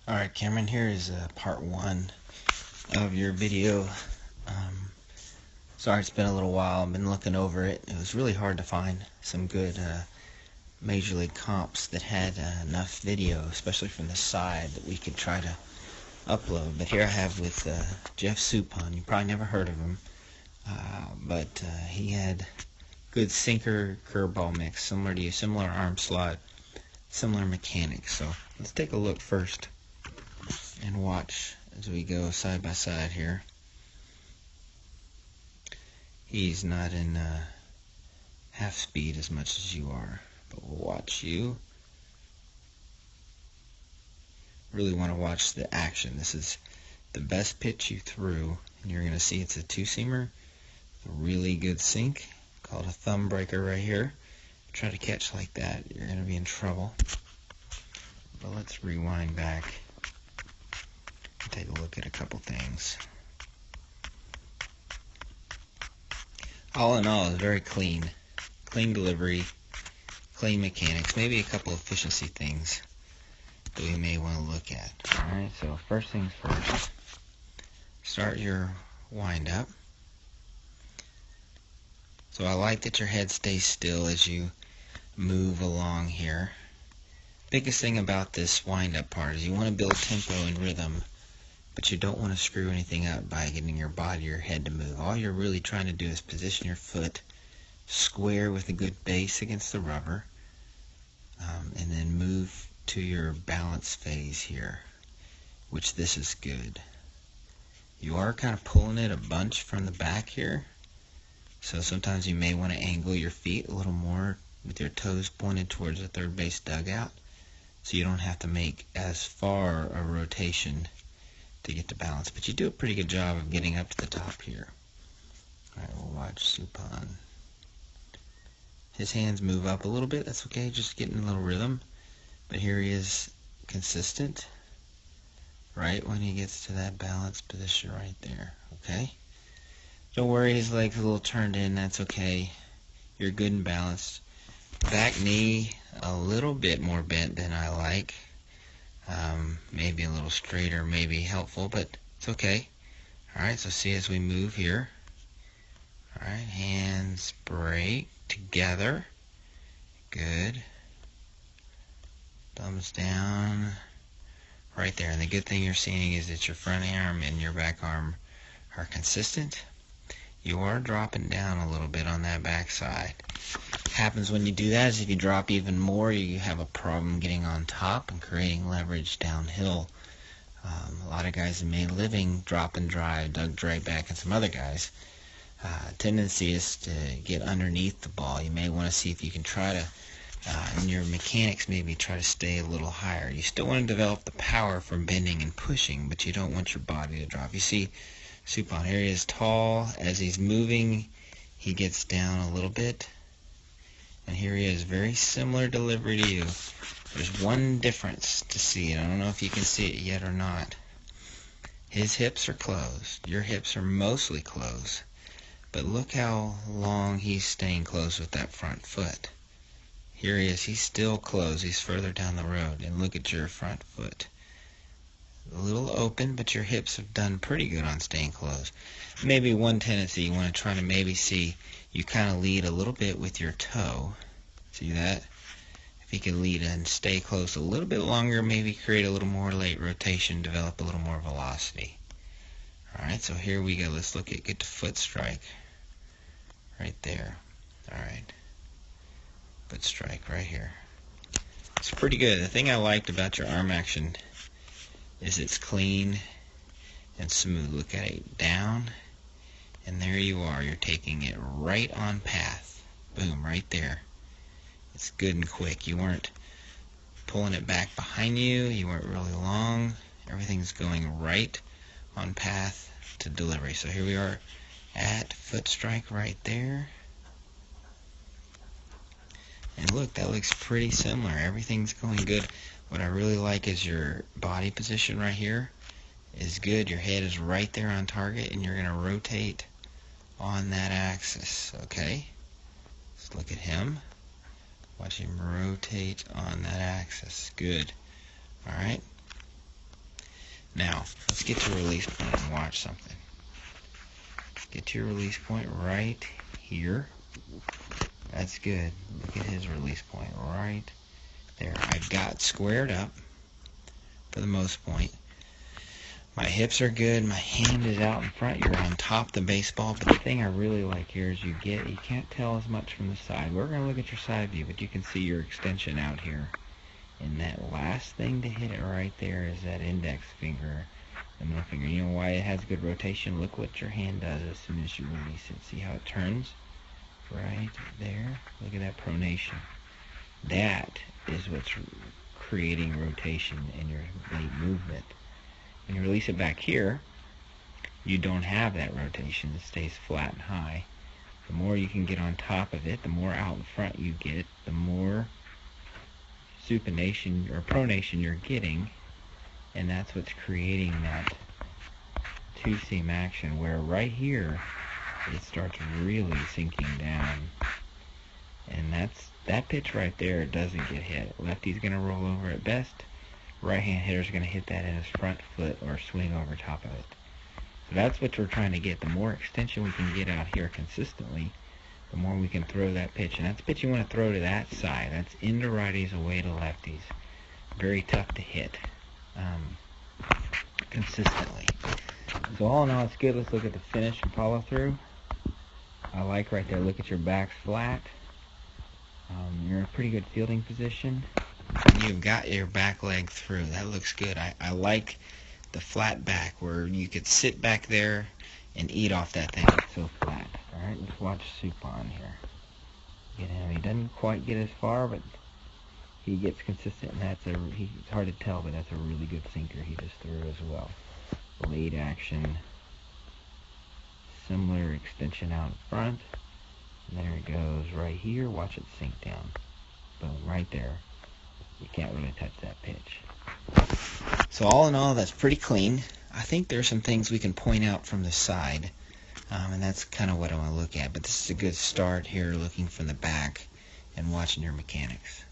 Alright, Cameron, here is part one of your video. Sorry it's been a little while. I've been looking over it. It was really hard to find some good Major League comps that had enough video, especially from the side, that we could try to upload. But here I have with Jeff SUPPAN. You probably never heard of him, but he had good sinker curveball mix, similar to you, similar arm slot, similar mechanics. So let's take a look first and watch as we go side by side here. He's not in half speed as much as you are, but we'll watch you. Really want to watch the action. This is the best pitch you threw, and you're going to see it's a two-seamer, a really good sink, called a thumb breaker right here. Try to catch like that, you're going to be in trouble. But let's rewind back and take a look at a couple things. All in all, it's very clean delivery, clean mechanics, maybe a couple efficiency things that we may want to look at. Alright, so first things first, start your wind up. So I like that your head stays still as you move along here. Biggest thing about this wind up part is you want to build tempo and rhythm, but you don't want to screw anything up by getting your body or your head to move. All you're really trying to do is position your foot square with a good base against the rubber, and then move to your balance phase here, which this is good. You are kind of pulling it a bunch from the back here, so sometimes you may want to angle your feet a little more with your toes pointed towards the third base dugout, so you don't have to make as far a rotation to get to balance. But you do a pretty good job of getting up to the top here. Alright, we'll watch SUPPAN. His hands move up a little bit, that's okay, just getting a little rhythm. But here he is, consistent, right when he gets to that balance position right there, okay? Don't worry, his leg's a little turned in, that's okay. You're good and balanced. Back knee, a little bit more bent than I like. Maybe a little straighter, maybe helpful, but it's okay. Alright, so see as we move here. Alright, hands break together. Good. Thumbs down. Right there. And the good thing you're seeing is that your front arm and your back arm are consistent. You are dropping down a little bit on that back side. Happens when you do that is if you drop even more, you have a problem getting on top and creating leverage downhill. A lot of guys that made a living drop and drive, Doug Drayback and some other guys, tendency is to get underneath the ball. You may want to see if you can try to, in your mechanics, maybe try to stay a little higher. You still want to develop the power from bending and pushing, but you don't want your body to drop. You see SUPPAN here, he is tall. As he's moving, he gets down a little bit. And here he is, very similar delivery to you. There's one difference to see, and I don't know if you can see it yet or not. His hips are closed. Your hips are mostly closed. But look how long he's staying closed with that front foot. Here he is, he's still closed. He's further down the road. And look at your front foot. A little open, but your hips have done pretty good on staying closed. Maybe one tendency you want to try to maybe see, you kind of lead a little bit with your toe. See that? If you can lead and stay close a little bit longer, maybe create a little more late rotation, develop a little more velocity. Alright, so here we go. Let's look at get to foot strike. Right there. Alright. Foot strike right here. It's pretty good. The thing I liked about your arm action is it's clean and smooth. Look at it, down, and there you are. You're taking it right on path. Boom, right there. It's good and quick. You weren't pulling it back behind you. You weren't really long. Everything's going right on path to delivery. So here we are at foot strike right there. And look, that looks pretty similar. Everything's going good. What I really like is your body position right here is good. Your head is right there on target, and you're going to rotate on that axis, okay? Let's look at him. Watch him rotate on that axis. Good. Alright. Now, let's get to release point and watch something. Get to your release point right here. That's good. Look at his release point right there. I got squared up for the most point. My hips are good. My hand is out in front. You're on top of the baseball. But the thing I really like here is you can't tell as much from the side. We're going to look at your side view, but you can see your extension out here. And that last thing to hit it right there is that index finger, the middle finger. You know why it has good rotation? Look what your hand does as soon as you release it. See how it turns? Right there. Look at that pronation. That is what's creating rotation in your late movement. When you release it back here, you don't have that rotation. It stays flat and high. The more you can get on top of it, the more out in front you get, the more supination or pronation you're getting, and that's what's creating that two-seam action, where right here it starts really sinking down. And that pitch right there doesn't get hit. Lefty's going to roll over at best. Right-hand hitter's going to hit that in his front foot or swing over top of it. So that's what we're trying to get. The more extension we can get out here consistently, the more we can throw that pitch. And that's the pitch you want to throw to that side. That's into righties, away to lefties. Very tough to hit consistently. So all in all, it's good. Let's look at the finish and follow through. I like right there. Look at your backs flat. You're in a pretty good fielding position. You've got your back leg through. That looks good. I like the flat back where you could sit back there and eat off that thing. It's so flat. Alright, let's watch SUPPAN here. Get him. He doesn't quite get as far, but he gets consistent, and it's hard to tell, but that's a really good sinker he just threw as well. Late action. Similar extension out in front. And there it goes right here. Watch it sink down. Boom, right there. You can't really touch that pitch. So all in all, that's pretty clean. I think there's some things we can point out from the side, and that's kind of what I want to look at. But this is a good start here, looking from the back and watching your mechanics.